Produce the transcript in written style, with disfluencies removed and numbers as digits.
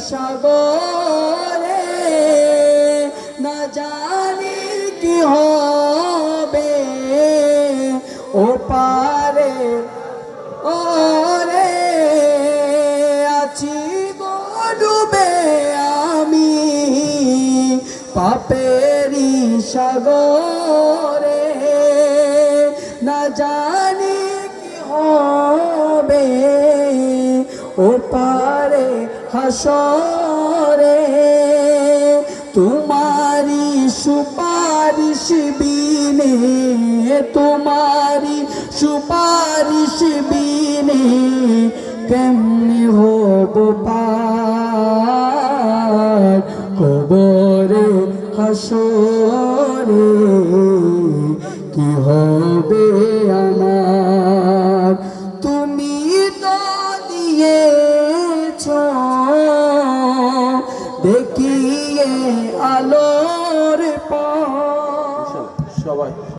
সাগরে না জানি কি হবে ও পারে ওরে আছি গো ডুবে আমি পাপেরি সাগরে না জানি কি হবে ও পারে হাসরে তোমারি সুপারিশ বিনে তোমারি সুপারিশ বিনে কেমনে হব পার কবরে হাসরে কি হবে আমার তুমি তো দিয়েছ দেখিয়ে আলোর পথ। সবাই